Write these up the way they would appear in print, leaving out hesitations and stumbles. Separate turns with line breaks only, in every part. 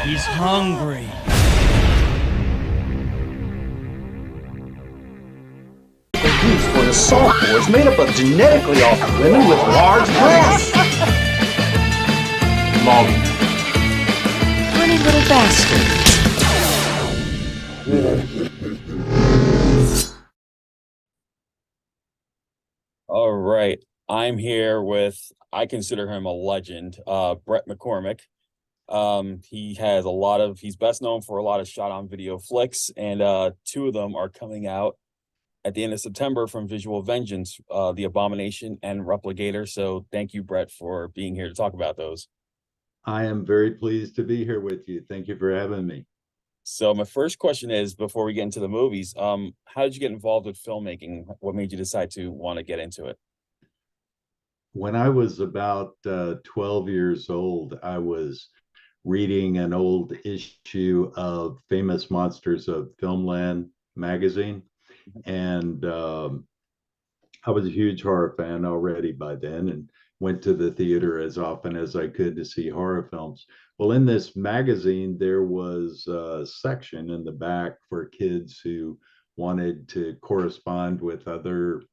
He's hungry.
Used for the assault force made up of genetically altered women with large breasts.
Molly.
Funny little bastard.
All right. I'm here with, I consider him a legend, Bret McCormick. He's best known for a lot of shot on video flicks, and two of them are coming out at the end of September from Visual Vengeance, The Abomination and RepliGator. So thank you, Bret, for being here to talk about those.
I am very pleased to be here with you. Thank you for having me.
So my first question is, before we get into the movies, how did you get involved with filmmaking? What made you decide to want to get into it?
When I was about 12 years old, I was reading an old issue of Famous Monsters of Filmland magazine. And I was a huge horror fan already by then and went to the theater as often as I could to see horror films. Well, in this magazine, there was a section in the back for kids who wanted to correspond with other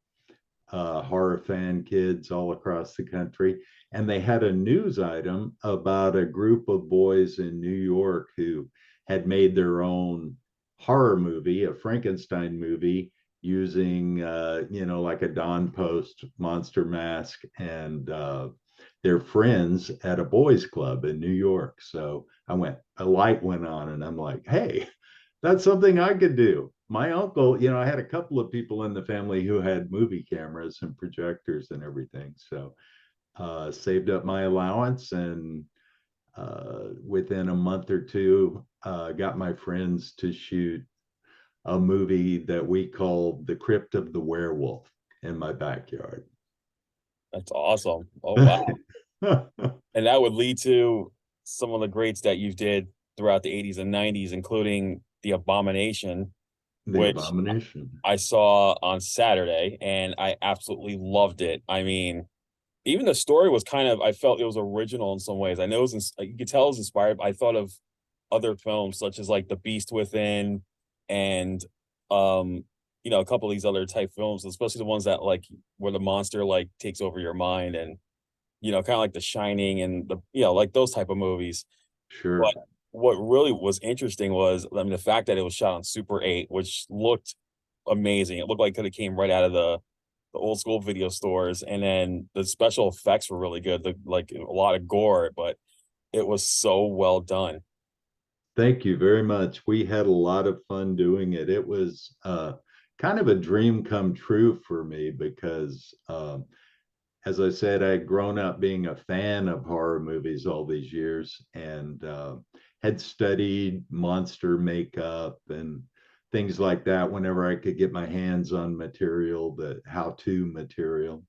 horror fan kids all across the country. And they had a news item about a group of boys in New York who had made their own horror movie, a Frankenstein movie, using, like a Don Post monster mask and their friends at a boys club in New York. So a light went on and I'm like, hey, that's something I could do. My uncle, I had a couple of people in the family who had movie cameras and projectors and everything. So saved up my allowance and within a month or two, got my friends to shoot a movie that we called The Crypt of the Werewolf in my backyard.
That's awesome. Oh, wow. And that would lead to some of the greats that you did throughout the 80s and 90s, including The Abomination, which
Abomination
I saw on Saturday, and I absolutely loved it. I mean, even the story was I felt it was original in some ways. I know you could tell it was inspired. I thought of other films such as like The Beast Within and a couple of these other type films, especially the ones that like where the monster like takes over your mind, and kind of like The Shining and like those type of movies.
Sure.
But what really was interesting was, I mean, the fact that it was shot on Super 8, which looked amazing. It looked like it could have came right out of the old school video stores, and then the special effects were really good. Like a lot of gore, but it was so well done.
Thank you very much. We had a lot of fun doing it. It was kind of a dream come true for me because, as I said, I had grown up being a fan of horror movies all these years and had studied monster makeup and things like that whenever I could get my hands on material, the how-to material.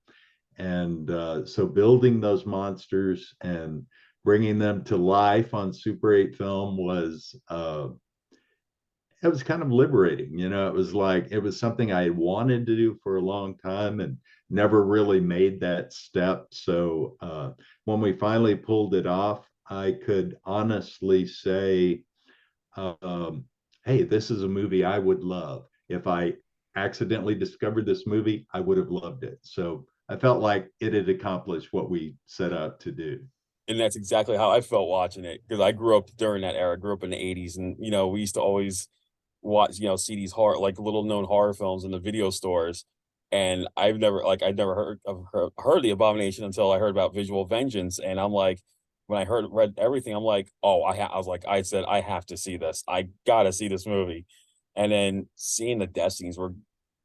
And so building those monsters and bringing them to life on Super 8 film was it was kind of liberating. It was something I had wanted to do for a long time and never really made that step. So when we finally pulled it off, I could honestly say, hey, this is a movie I would love. If I accidentally discovered this movie, I would have loved it. So I felt like it had accomplished what we set out to do.
And that's exactly how I felt watching it, because I grew up during that era. I grew up in the 80s, and we used to always watch, see these horror, like little known horror films in the video stores. And I'd never heard the Abomination until I heard about Visual Vengeance. And I'm like, when I read everything, I'm like, oh, I said I have to see this. I gotta see this movie. And then seeing the death scenes were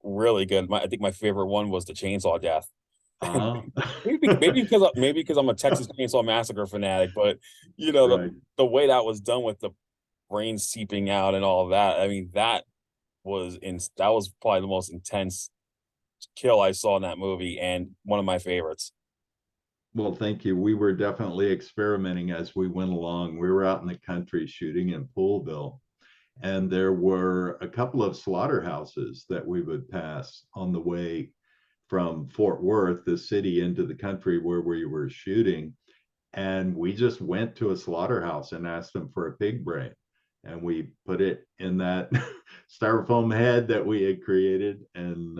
really good. I think my favorite one was the chainsaw death.
Uh-huh.
maybe because I'm a Texas Chainsaw Massacre fanatic, but
Right.
the way that was done with the brain seeping out and all of that. I mean, that was probably the most intense kill I saw in that movie, and one of my favorites.
Well, thank you. We were definitely experimenting as we went along. We were out in the country shooting in Poolville, and there were a couple of slaughterhouses that we would pass on the way from Fort Worth, the city, into the country where we were shooting. And we just went to a slaughterhouse and asked them for a pig brain. And we put it in that styrofoam head that we had created. And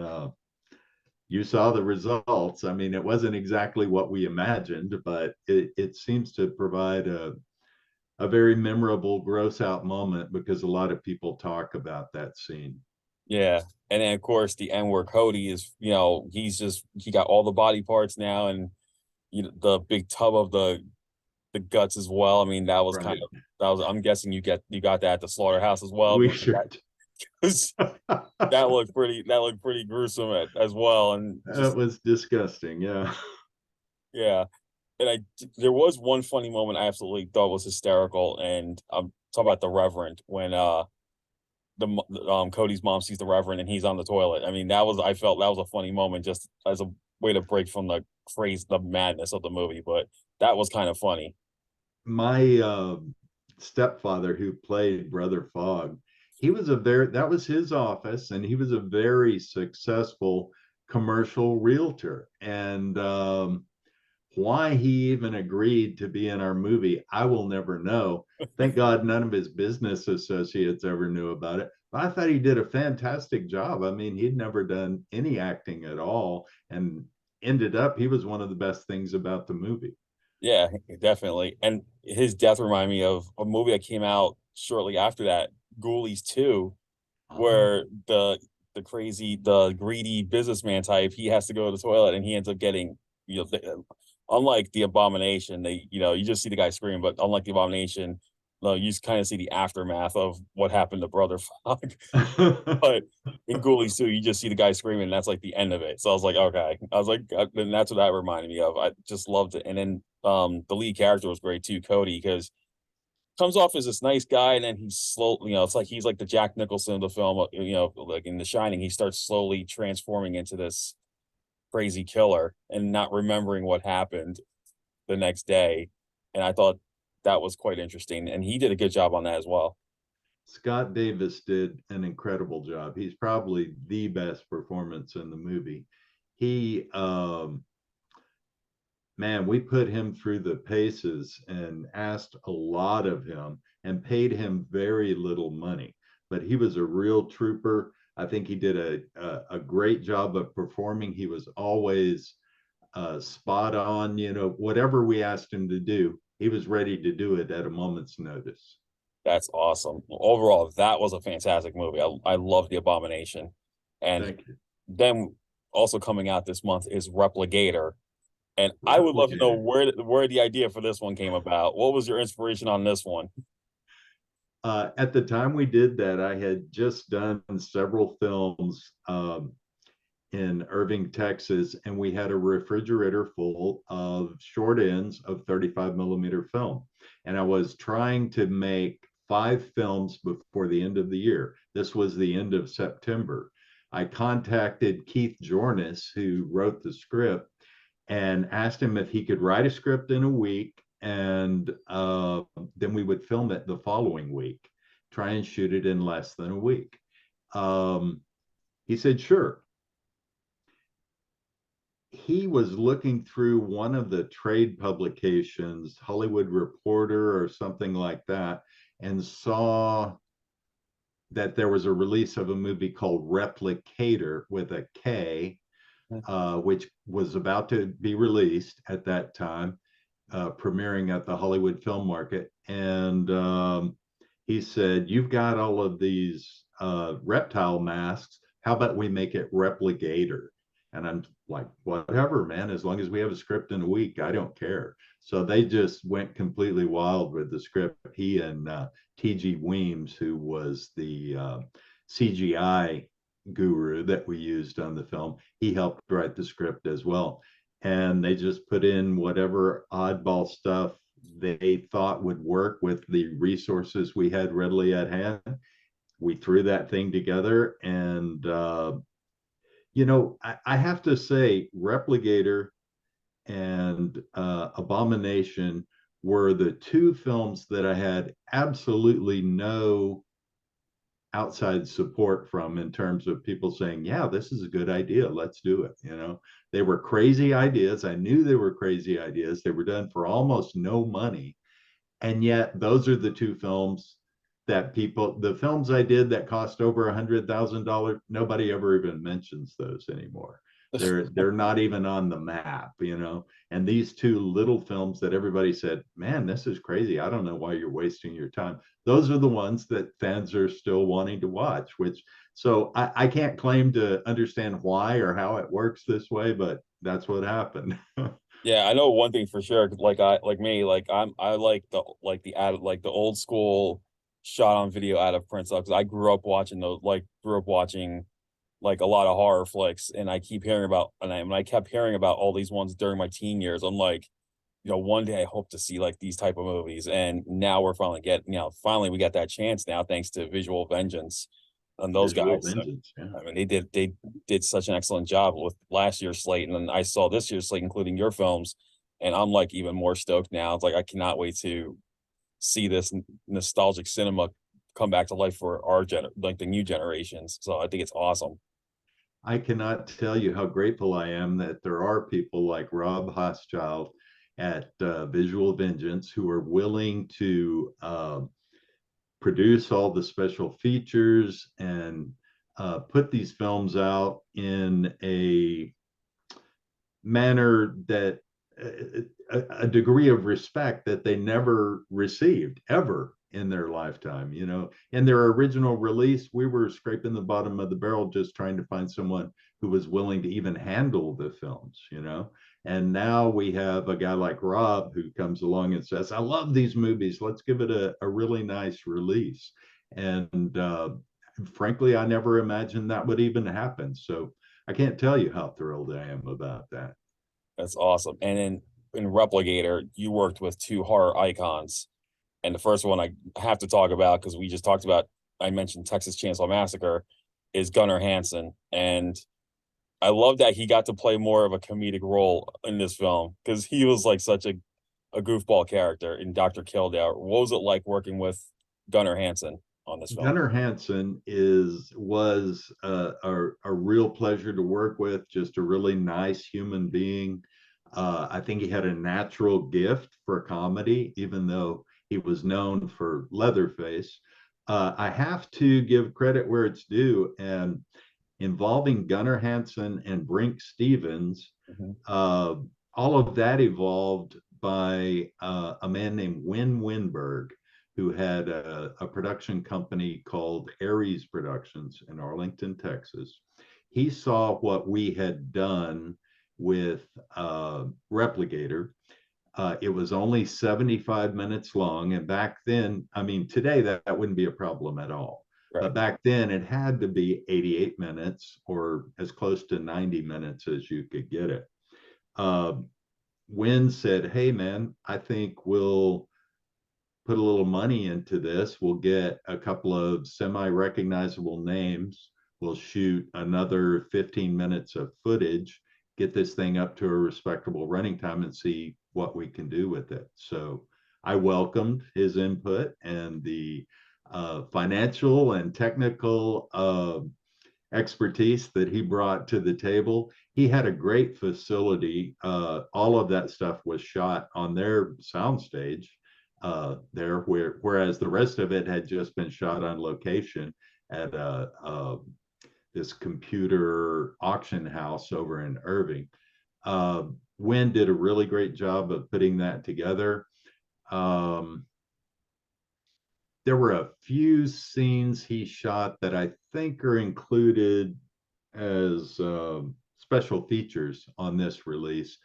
you saw the results. I mean, it wasn't exactly what we imagined, but it seems to provide a very memorable gross out moment because a lot of people talk about that scene.
Yeah. And then of course the end where Cody is, he got all the body parts now, and the big tub of the guts as well. I mean, that was
Right.
I'm guessing you got that at the slaughterhouse as well.
We sure
That looked pretty gruesome as well. And
That was disgusting. Yeah.
yeah. And there was one funny moment I absolutely thought was hysterical, and I'm talking about the Reverend when Cody's mom sees the Reverend and he's on the toilet. I mean, I felt that was a funny moment, just as a way to break from the madness of the movie. But that was kind of funny.
My stepfather, who played Brother Fogg, that was his office, and he was a very successful commercial realtor. And why he even agreed to be in our movie, I will never know. Thank God none of his business associates ever knew about it. But I thought he did a fantastic job. I mean, he'd never done any acting at all, and ended up he was one of the best things about the movie.
Yeah, definitely. And his death reminded me of a movie that came out shortly after that, Ghoulies 2,
Oh.
where the greedy businessman type, he has to go to the toilet and he ends up getting, unlike the Abomination, you just see the guy scream, but unlike the Abomination, you just kind of see the aftermath of what happened to Brother Fogg. But in Ghoulies 2, you just see the guy screaming, and that's like the end of it. So I was like, okay. I was like, and that's what that reminded me of. I just loved it. And then the lead character was great too, Cody, because comes off as this nice guy, and then he's slow, it's like he's like the Jack Nicholson of the film, like in The Shining, he starts slowly transforming into this crazy killer and not remembering what happened the next day. And I thought that was quite interesting. And he did a good job on that as well.
Scott Davis did an incredible job. He's probably the best performance in the movie. He, man, we put him through the paces and asked a lot of him and paid him very little money, but he was a real trooper. I think he did a great job of performing. He was always spot on. Whatever we asked him to do, he was ready to do it at a moment's notice.
That's awesome. Overall, that was a fantastic movie. I love The Abomination. And
Thank you.
then also coming out this month is RepliGator. And I would love to know
Replicator.
where the idea for this one came about. What was your inspiration on this one?
At the time we did that, I had just done several films in Irving, Texas, and we had a refrigerator full of short ends of 35 millimeter film. And I was trying to make 5 films before the end of the year. This was the end of September. I contacted Keith Jornis, who wrote the script, and asked him if he could write a script in a week, and then we would film it the following week, try and shoot it in less than a week. He said, sure. He was looking through one of the trade publications, Hollywood Reporter or something like that, and saw that there was a release of a movie called RepliGator with a K, which was about to be released at that time, premiering at the Hollywood Film Market. And he said, you've got all of these reptile masks. How about we make it RepliGator? And I'm like, whatever, man, as long as we have a script in a week, I don't care. So they just went completely wild with the script. He and T.G. Weems, who was the CGI guru that we used on the film, he helped write the script as well. And they just put in whatever oddball stuff they thought would work with the resources we had readily at hand. We threw that thing together, and I have to say, RepliGator and Abomination were the 2 films that I had absolutely no outside support from, in terms of people saying, yeah, this is a good idea, let's do it. They were crazy ideas. I knew they were crazy ideas. They were done for almost no money, and yet those are the two films that the films I did that cost over $100,000, nobody ever even mentions those anymore. They're not even on the map. And these two little films that everybody said, man, this is crazy, I don't know why you're wasting your time, those are the ones that fans are still wanting to watch. So I can't claim to understand why or how it works this way, but that's what happened.
Yeah, I know one thing for sure. Like me, I like the old school shot on video out of print stuff, because I grew up watching like a lot of horror flicks, and I keep hearing about when I kept hearing about all these ones during my teen years. I'm like, one day I hope to see like these type of movies, and now we're finally we got that chance now, thanks to Visual Vengeance and those
Visual
guys.
Vengeance, yeah.
I mean, they did such an excellent job with last year's slate, and then I saw this year's slate, including your films, and I'm like even more stoked now. It's like I cannot wait to see this nostalgic cinema come back to life for the new generations. So I think it's awesome.
I cannot tell you how grateful I am that there are people like Rob Hochschild at Visual Vengeance who are willing to produce all the special features and put these films out in a manner that a degree of respect that they never received ever in their lifetime. In their original release, we were scraping the bottom of the barrel just trying to find someone who was willing to even handle the films. And now we have a guy like Rob who comes along and says, I love these movies, let's give it a really nice release. And frankly, I never imagined that would even happen. So I can't tell you how thrilled I am about that.
That's awesome. And in RepliGator, you worked with two horror icons. And the first one I have to talk about, because we just talked about, I mentioned Texas Chainsaw Massacre, is Gunnar Hansen. And I love that he got to play more of a comedic role in this film, because he was like such a goofball character in Dr. Kildare. What was it like working with Gunnar Hansen on this film?
Gunnar Hansen was a real pleasure to work with, just a really nice human being. I think he had a natural gift for comedy, even though he was known for Leatherface. I have to give credit where it's due, and involving Gunnar Hansen and Brink Stevens, all of that evolved by a man named Win Winberg, who had a production company called Aries Productions in Arlington, Texas. He saw what we had done with RepliGator. It was only 75 minutes long. And back then, I mean, today that wouldn't be a problem at all. Right. But back then it had to be 88 minutes or as close to 90 minutes as you could get it. Win said, hey man, I think we'll put a little money into this. We'll get a couple of semi-recognizable names. We'll shoot another 15 minutes of footage, get this thing up to a respectable running time, and see what we can do with it. So I welcomed his input and the financial and technical expertise that he brought to the table. He had a great facility. All of that stuff was shot on their soundstage there, whereas the rest of it had just been shot on location at this computer auction house over in Irving. Wynn did a really great job of putting that together. There were a few scenes he shot that I think are included as special features on this release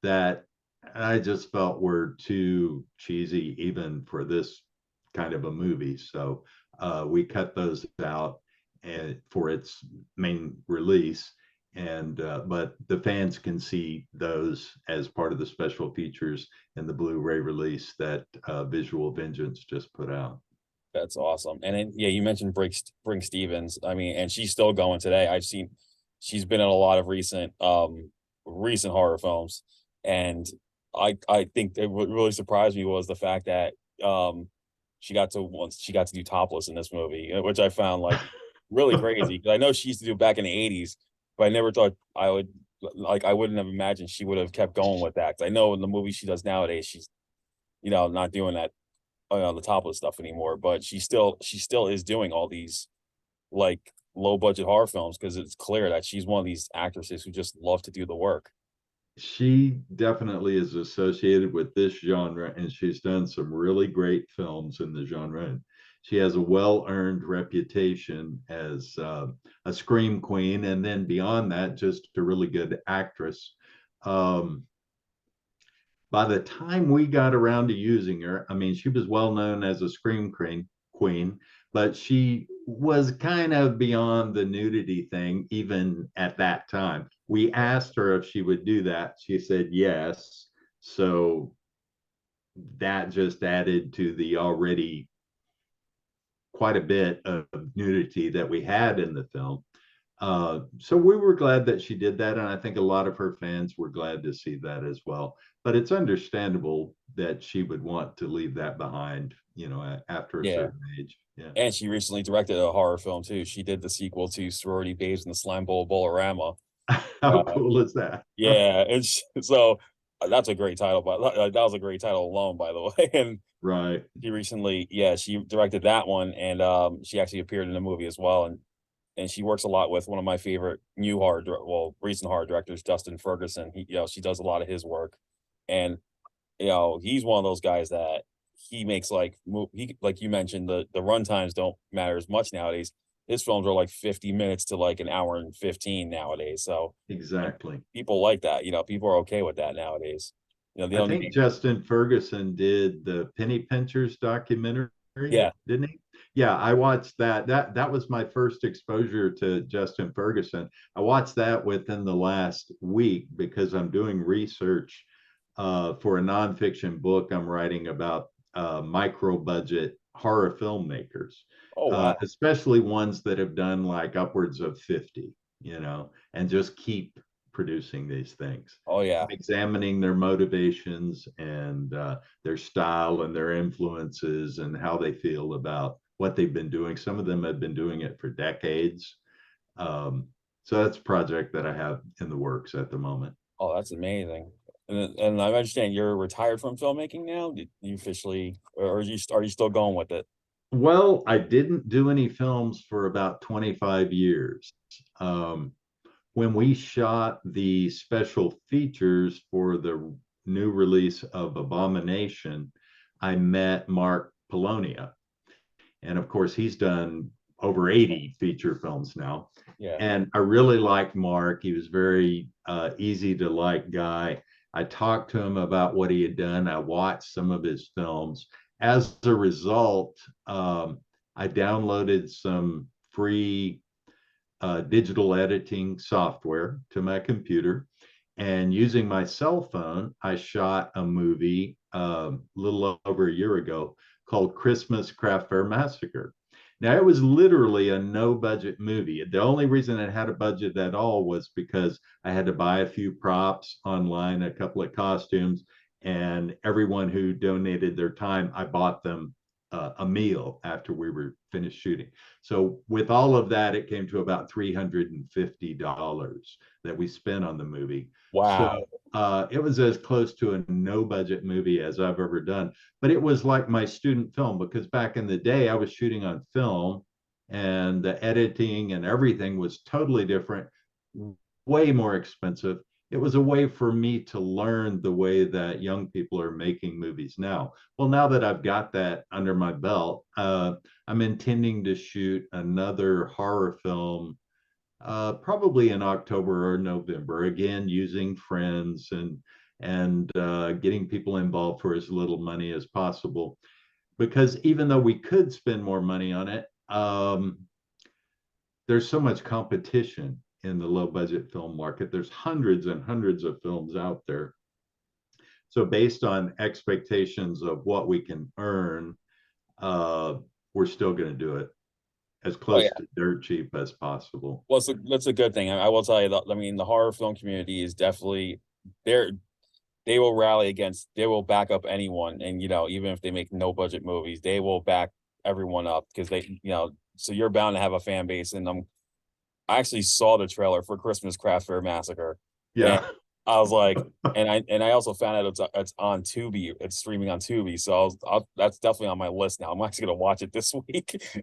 that I just felt were too cheesy even for this kind of a movie. So we cut those out for its main release. And but the fans can see those as part of the special features in the Blu-ray release that Visual Vengeance just put out.
That's awesome. And then, yeah, you mentioned Brink Stevens. I mean, and she's still going today. I've seen she's been in a lot of recent horror films, and I think what really surprised me was the fact that she got to do topless in this movie, which I found like really crazy. 'Cause I know she used to do it back in the 80s, but I never thought I wouldn't have imagined she would have kept going with that. 'Cause I know in the movies she does nowadays, she's not doing that the topless stuff anymore, but she still is doing all these like low budget horror films because it's clear that she's one of these actresses who just love to do the work.
She definitely is associated with this genre, and she's done some really great films in the genre. And she has a well-earned reputation as a scream queen, and then beyond that, just a really good actress. Um, by the time we got around to using her, I mean, she was well known as a queen, but she was kind of beyond the nudity thing, even at that time. We asked her if she would do that. She said yes. So that just added to the already quite a bit of nudity that we had in the film. So we were glad that she did that, and I think a lot of her fans were glad to see that as well. But it's understandable that she would want to leave that behind, after a
Yeah.
certain age. Yeah.
And she recently directed a horror film too. She did the sequel to Sorority Babes in the Slime Bowl Bolorama.
How cool is that?
Yeah, it's so that's a great title, but that was a great title alone, by the way. And
Right.
she recently, she directed that one, and she actually appeared in the movie as well. And she works a lot with one of my favorite recent horror directors, Dustin Ferguson. She does a lot of his work, and he's one of those guys that he makes like you mentioned, the run times don't matter as much nowadays. His films are like 50 minutes to like an hour and 15 nowadays. So
Exactly.
people like that. People are okay with that nowadays. They
I
don't
think
need.
Justin Ferguson did the Penny Pinchers documentary,
Yeah.
didn't he? Yeah, I watched that. That was my first exposure to Justin Ferguson. I watched that within the last week because I'm doing research for a nonfiction book I'm writing about micro budget horror filmmakers,
Oh wow.
especially ones that have done like upwards of 50, and just keep producing these things.
Oh yeah.
I'm examining their motivations and their style and their influences and how they feel about what they've been doing. Some of them have been doing it for decades. So that's a project that I have in the works at the moment.
Oh, that's amazing. And I understand you're retired from filmmaking now. Did you officially, or are you still going with it?
Well, I didn't do any films for about 25 years. Um, when we shot the special features for the new release of Abomination, I met Mark Polonia. And of course, he's done over 80 feature films now.
Yeah.
And I really liked Mark. He was very easy to like guy. I talked to him about what he had done. I watched some of his films. As a result, I downloaded some free digital editing software to my computer. And using my cell phone, I shot a movie a little over a year ago called Christmas Craft Fair Massacre. Now, it was literally a no budget movie. The only reason it had a budget at all was because I had to buy a few props online, a couple of costumes, and everyone who donated their time, I bought them a meal after we were finished shooting. So with all of that, it came to about $350 that we spent on the movie.
Wow.
So it was as close to a no budget movie as I've ever done. But it was like my student film, because back in the day, I was shooting on film and the editing and everything was totally different, way more expensive. It was a way for me to learn the way that young people are making movies now. Well, now that I've got that under my belt, I'm intending to shoot another horror film probably in October or November, again using friends and getting people involved for as little money as possible. Because even though we could spend more money on it, there's so much competition in the low budget film market. There's hundreds and hundreds of films out there. So based on expectations of what we can earn, we're still going to do it as close to dirt cheap as possible.
Well, that's a good thing. I will tell you that. I mean, the horror film community is definitely there. they will rally against, they will back up anyone, and even if they make no budget movies, they will back everyone up because so you're bound to have a fan base. And I actually saw the trailer for Christmas Craft Fair Massacre, and
Yeah.
I was like, and I also found out it's on Tubi, it's streaming on Tubi, so that's definitely on my list now. I'm actually gonna watch it this week for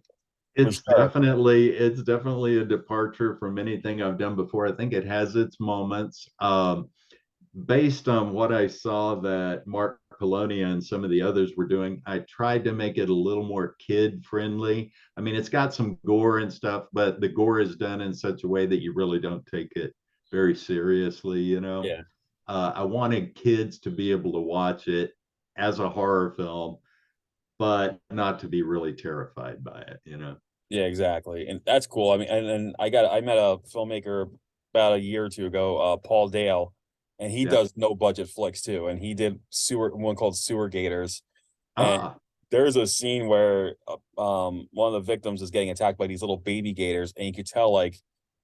It's
sure.
definitely a departure from anything I've done before. I think it has its moments. Based on what I saw that Mark Polonia and some of the others were doing, I tried to make it a little more kid friendly. I mean, it's got some gore and stuff, but the gore is done in such a way that you really don't take it very seriously, you know.
Yeah,
I wanted kids to be able to watch it as a horror film, but not to be really terrified by it, you know.
yeah, exactly, and that's cool. I mean, and I met a filmmaker about a year or two ago, Paul Dale, and he
Yeah.
does no budget flicks too, and he did one called Sewer Gators. And
Ah,
there's a scene where one of the victims is getting attacked by these little baby gators, and you could tell like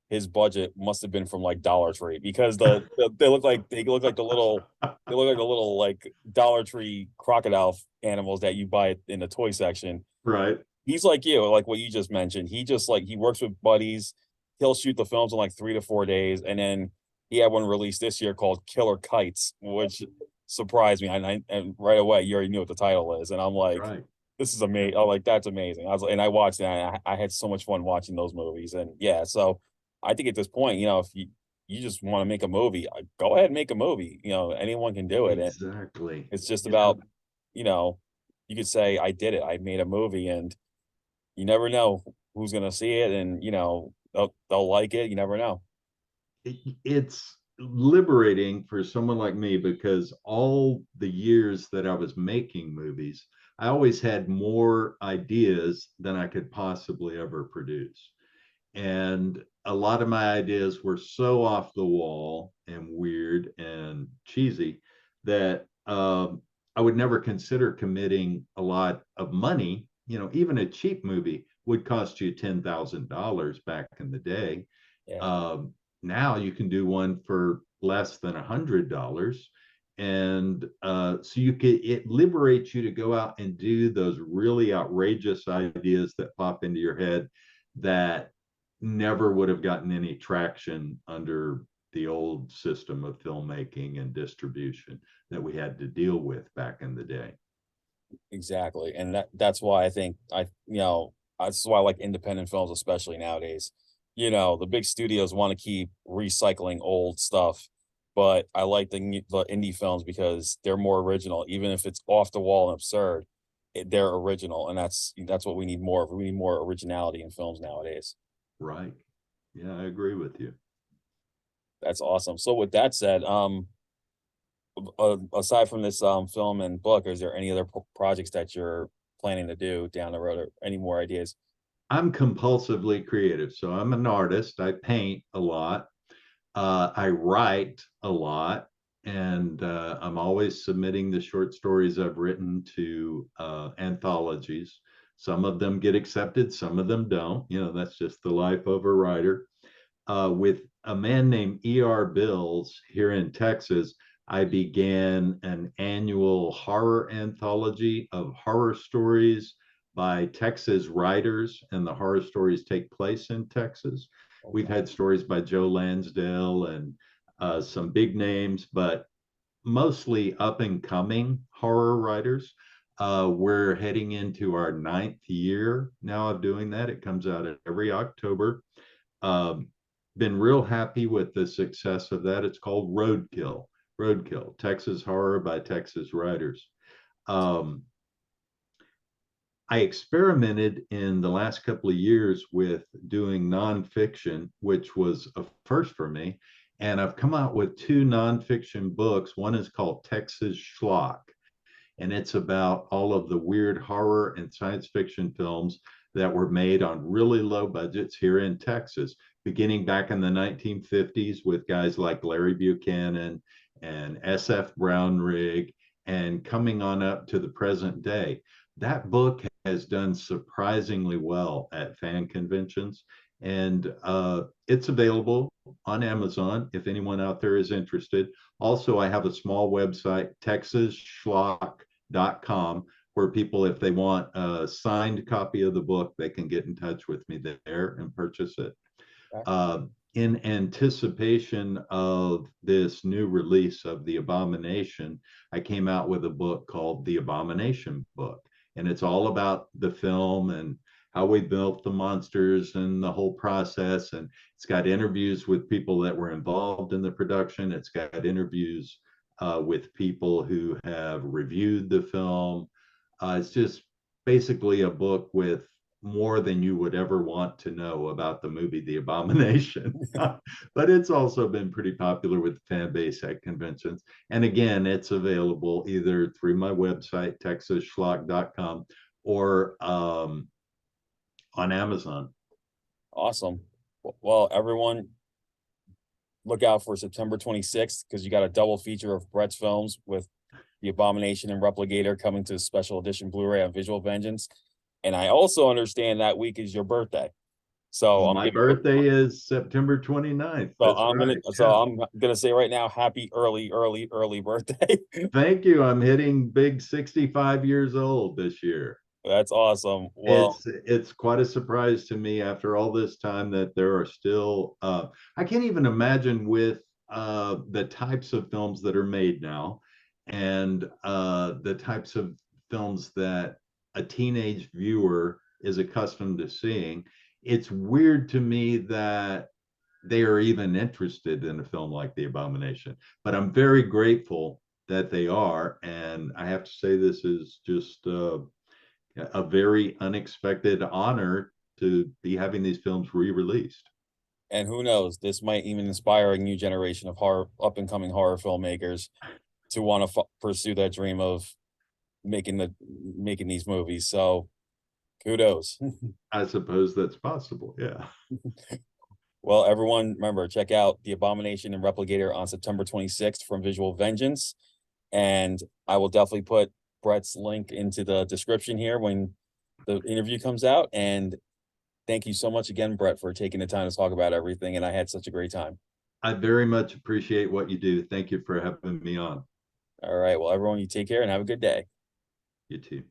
his budget must have been from like Dollar Tree, because they look like the little like Dollar Tree crocodile animals that you buy in the toy section.
right.
He's like you, like what you just mentioned. He just like he works with buddies. He'll shoot the films in like 3 to 4 days, and then he had one released this year called Killer Kites, which surprised me. And right away, you already knew what the title is, and I'm like,
Right.
"This is amazing!" I'm like, "That's amazing." I was, and I watched that. And I had so much fun watching those movies, and yeah. So I think at this point, if you just want to make a movie, go ahead and make a movie. Anyone can do it, and
Exactly.
it's just
Yeah.
about you know, you could say, "I did it. I made a movie," and you never know who's gonna see it, and they'll like it. You never know.
It's liberating for someone like me because all the years that I was making movies, I always had more ideas than I could possibly ever produce. And a lot of my ideas were so off the wall and weird and cheesy that I would never consider committing a lot of money. Even a cheap movie would cost you $10,000 back in the day.
Yeah,
um, Now you can do one for less than $100, and so it liberates you to go out and do those really outrageous ideas that pop into your head that never would have gotten any traction under the old system of filmmaking and distribution that we had to deal with back in the day.
exactly. And that's why I think that's why I like independent films, especially nowadays. The big studios want to keep recycling old stuff, but I like the indie films because they're more original, even if it's off the wall and absurd. They're original, and that's what we need more of. We need more originality in films nowadays.
Right. Yeah, I agree with you.
That's awesome. So with that said, aside from this film and book, is there any other projects that you're planning to do down the road, or any more ideas?
I'm compulsively creative. So I'm an artist. I paint a lot. I write a lot. And I'm always submitting the short stories I've written to anthologies. Some of them get accepted, some of them don't. That's just the life of a writer. With a man named E.R. Bills here in Texas, I began an annual horror anthology of horror stories by Texas writers, and the horror stories take place in Texas. We've
Okay.
had stories by Joe Lansdale and some big names, but mostly up and coming horror writers. We're heading into our 9th year now of doing that. It comes out every October. Um, been real happy with the success of that. It's called Roadkill. Roadkill, Texas Horror by Texas Writers. Um, I experimented in the last couple of years with doing nonfiction, which was a first for me. And I've come out with 2 nonfiction books. One is called Texas Schlock, and it's about all of the weird horror and science fiction films that were made on really low budgets here in Texas, beginning back in the 1950s with guys like Larry Buchanan and SF Brownrigg, and coming on up to the present day. That book has done surprisingly well at fan conventions, And it's available on Amazon if anyone out there is interested. Also, I have a small website, texasschlock.com, where people, if they want a signed copy of the book, they can get in touch with me there and purchase it. In anticipation of this new release of The Abomination, I came out with a book called The Abomination Book. And it's all about the film and how we built the monsters and the whole process. And it's got interviews with people that were involved in the production. It's got interviews with people who have reviewed the film. It's just basically a book with more than you would ever want to know about the movie The Abomination. But it's also been pretty popular with the fan base at conventions. And again, it's available either through my website, texasschlock.com, or on Amazon.
Awesome. Well, everyone, look out for September 26th, because you got a double feature of Bret's films with The Abomination and RepliGator coming to special edition Blu-ray on Visual Vengeance. And I also understand that week is your birthday. So
my birthday is September 29th.
So I'm gonna say right now, happy early birthday.
Thank you. I'm hitting big 65 years old this year.
That's awesome. Well,
it's quite a surprise to me after all this time that there are still I can't even imagine with the types of films that are made now and the types of films that a teenage viewer is accustomed to seeing. It's weird to me that they are even interested in a film like The Abomination, but I'm very grateful that they are. And I have to say, this is just a very unexpected honor to be having these films re-released.
And who knows, this might even inspire a new generation of up and coming horror filmmakers to want to pursue that dream of making these movies. So kudos.
I suppose that's possible. Yeah.
Well, everyone, remember, check out The Abomination and RepliGator on September 26th from Visual Vengeance. And I will definitely put Bret's link into the description here when the interview comes out. And thank you so much again, Bret, for taking the time to talk about everything. And I had such a great time.
I very much appreciate what you do. Thank you for having me on.
All right. Well, everyone, you take care and have a good day.
You too.